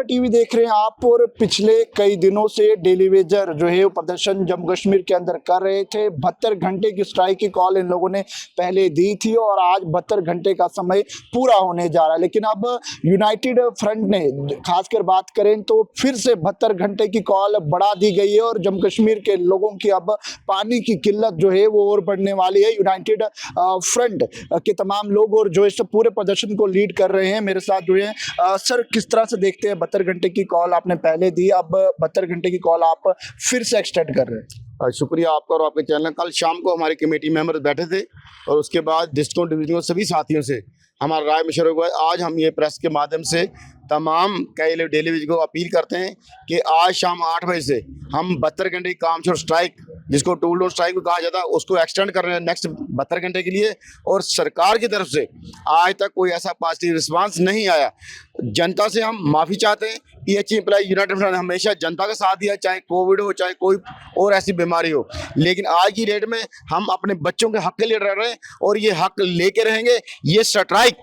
TV देख रहे हैं आप। और पिछले कई दिनों से डेली वेजर जो है वो प्रदर्शन जम्मू कश्मीर के अंदर कर रहे थे। 72 घंटे की स्ट्राइक की कॉल इन लोगों ने पहले दी थी और आज 72 घंटे का समय पूरा होने जा रहा है। लेकिन अब यूनाइटेड फ्रंट ने खासकर बात करें तो फिर से 72 घंटे की कॉल बढ़ा दी गई है और जम्मू कश्मीर के लोगों की अब पानी की किल्लत जो है वो और बढ़ने वाली है। यूनाइटेड फ्रंट के तमाम लोग और जो इस पूरे प्रदर्शन को लीड कर रहे हैं मेरे साथ जो है सर, किस तरह से देखते हैं 72 घंटे की कॉल आपने पहले दी, अब 72 घंटे की कॉल आप फिर से एक्सटेंड कर रहे हैं? शुक्रिया आपका और आपके चैनल। कल शाम को हमारे कमेटी मेंबर्स बैठे थे और उसके बाद डिस्ट्रिक्ट डिवीजन सभी साथियों से हमारा राय मशवरा हुआ। आज हम ये प्रेस के माध्यम से तमाम डेली वेज को अपील करते हैं कि आज शाम 8 बजे से हम 72 घंटे की काम छोड़ स्ट्राइक, जिसको टूल डोंट स्ट्राइक भी कहा जाता है, उसको एक्सटेंड कर रहे हैं नेक्स्ट 72 घंटे के लिए। और सरकार की तरफ से आज तक कोई ऐसा पॉजिटिव रिस्पांस नहीं आया। जनता से हम माफ़ी चाहते हैं। PH एम्प्लॉय यूनाइटेड फ्रंट ने हमेशा जनता का साथ दिया, चाहे कोविड हो चाहे कोई और ऐसी बीमारी हो। लेकिन आज की डेट में हम अपने बच्चों के हक के लिए लड़ रहे हैं और ये हक लेके रहेंगे। ये स्ट्राइक,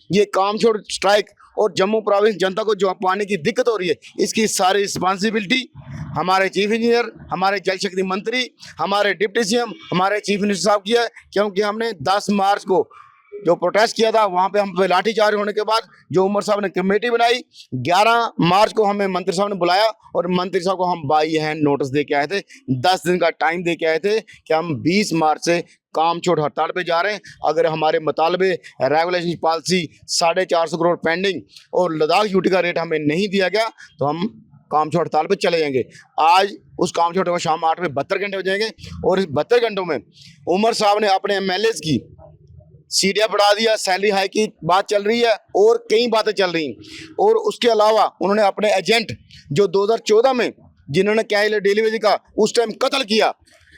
ये काम छोड़ स्ट्राइक और जम्मू प्रोविंस जनता को जो पानी की दिक्कत हो रही है, इसकी सारी रिस्पॉन्सिबिलिटी हमारे चीफ इंजीनियर, हमारे जल शक्ति मंत्री, हमारे डिप्टी CM, हमारे चीफ मिनिस्टर साहब किया है। क्योंकि हमने 10 मार्च को जो प्रोटेस्ट किया था वहाँ पे हम पे लाठीचार्ज होने के बाद जो उमर साहब ने कमेटी बनाई, 11 मार्च को हमें मंत्री साहब ने बुलाया और मंत्री साहब को हम बाई हैंड नोटिस दे के आए थे, 10 दिन का टाइम दे के आए थे कि हम 20 मार्च से काम छोड़ हड़ताल पे जा रहे हैं। अगर हमारे मुतालबे रेगुलेशन पॉलिसी 450 करोड़ पेंडिंग और लद्दाख यूटी का रेट हमें नहीं दिया गया तो हम काम छोड़ हड़ताल पे चले जाएंगे। आज उस काम छोड़ को शाम 8 में 72 घंटे हो जाएंगे और इस 72 घंटों में उमर साहब ने अपने MLAs की सीढ़ियाँ बढ़ा दिया, सैलरी हाई की बात चल रही है और कई बातें चल रही हैं। और उसके अलावा उन्होंने अपने एजेंट जो 2014 में जिन्होंने क्या डेली वेज का उस टाइम कत्ल किया,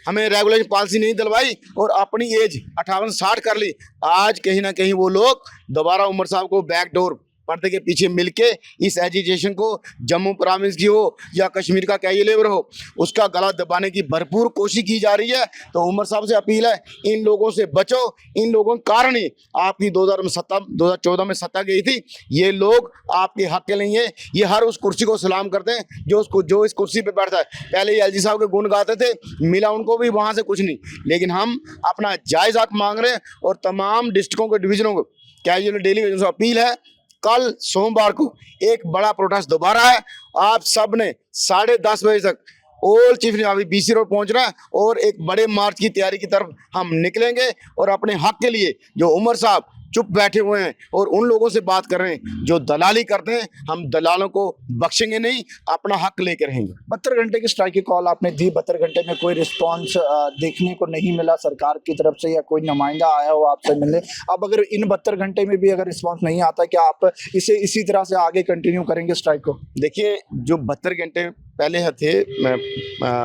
हमें रेगुलेशन पॉलिसी नहीं दिलवाई और अपनी एज 58 से 60 कर ली। आज कहीं ना कहीं वो लोग दोबारा उमर साहब को बैकडोर पर्दे के पीछे मिलके इस एजिटेशन को जम्मू प्रोविंस की हो या कश्मीर का क्या लेबर हो, उसका गला दबाने की भरपूर कोशिश की जा रही है। तो उमर साहब से अपील है, इन लोगों से बचो। इन लोगों के कारण ही आपकी 2014 में सत्ता गई थी। ये लोग आपके हक के नहीं है। ये हर उस कुर्सी को सलाम करते हैं जो इस कुर्सी पे बैठता है। पहले ये LG साहब के गुण गाते थे, मिला उनको भी वहाँ से कुछ नहीं। लेकिन हम अपना जायज़ हक मांग रहे हैं और तमाम डिस्ट्रिक्टों को, डिवीजनों को डेली वेज से अपील है, कल सोमवार को एक बड़ा प्रोटेस्ट दोबारा है। आप सब ने 10:30 बजे तक ऑल चीफ अभी BC रोड पहुंचना है और एक बड़े मार्च की तैयारी की तरफ हम निकलेंगे और अपने हक के लिए जो उमर साहब चुप बैठे हुए हैं और उन लोगों से बात कर रहे हैं जो दलाली करते हैं, हम दलालों को बख्शेंगे नहीं, अपना हक लेकर रहेंगे। 72 घंटे की स्ट्राइक की कॉल आपने दी, 72 घंटे में कोई रिस्पांस देखने को नहीं मिला सरकार की तरफ से या कोई नुमाइंदा आया हो आपसे मिलने। अब अगर इन 72 घंटे में भी अगर रिस्पांस नहीं आता, क्या आप इसे इसी तरह से आगे कंटिन्यू करेंगे स्ट्राइक को? देखिए, जो 72 घंटे पहले थे, मैं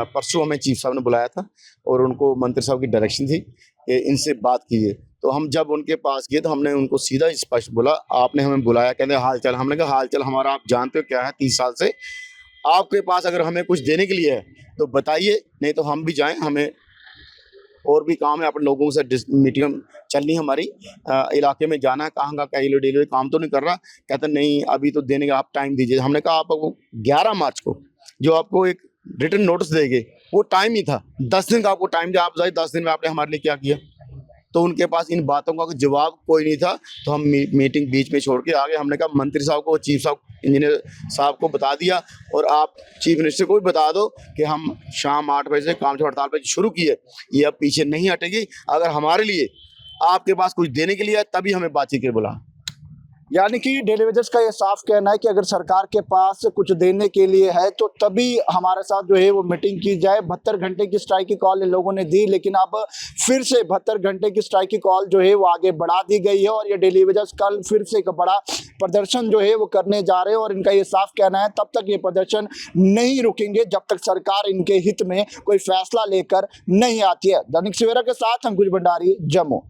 परसों हमें चीफ साहब ने बुलाया था और उनको मंत्री साहब की डायरेक्शन थी कि इनसे बात कीजिए। तो हम जब उनके पास गए तो हमने उनको सीधा स्पष्ट बोला, आपने हमें बुलाया, कहते हाल चाल। हमने कहा हाल चाल हमारा आप जानते हो क्या है, 30 साल से आपके पास अगर हमें कुछ देने के लिए है तो बताइए, नहीं तो हम भी जाएं, हमें और भी काम है, अपने लोगों से मीटिंग चलनी हमारी, इलाके में जाना है, कहाँ का क्या डेली काम तो नहीं कर रहा। कहते नहीं अभी तो देने का आप टाइम दीजिए। हमने कहा आपको 11 मार्च को जो आपको एक रिटर्न नोटिस देंगे वो टाइम ही था, 10 दिन का आपको टाइम दिया। आप 10 दिन में आपने हमारे लिए क्या किया? तो उनके पास इन बातों का जवाब कोई नहीं था। तो हम मीटिंग बीच में छोड़ के आ गए। हमने कहा मंत्री साहब को, चीफ साहब, इंजीनियर साहब को बता दिया और आप चीफ मिनिस्टर को भी बता दो कि हम शाम 8 बजे से काम छोड़ हड़ताल पर शुरू की है, ये अब पीछे नहीं हटेगी। अगर हमारे लिए आपके पास कुछ देने के लिए है तभी हमें बातचीत के बुला। यानी कि डेली वेजर्स का ये साफ कहना है कि अगर सरकार के पास कुछ देने के लिए है तो तभी हमारे साथ जो है वो मीटिंग की जाए। 72 घंटे की स्ट्राइक की कॉल इन लोगों ने दी, लेकिन अब फिर से 72 घंटे की स्ट्राइक की कॉल जो है वो आगे बढ़ा दी गई है और ये डेली वेजर्स कल फिर से एक बड़ा प्रदर्शन जो है वो करने जा रहे हैं। और इनका ये साफ कहना है तब तक ये प्रदर्शन नहीं रुकेंगे जब तक सरकार इनके हित में कोई फैसला लेकर नहीं आती है। दैनिक सवेरा के साथ अंकुश भंडारी, जम्मू।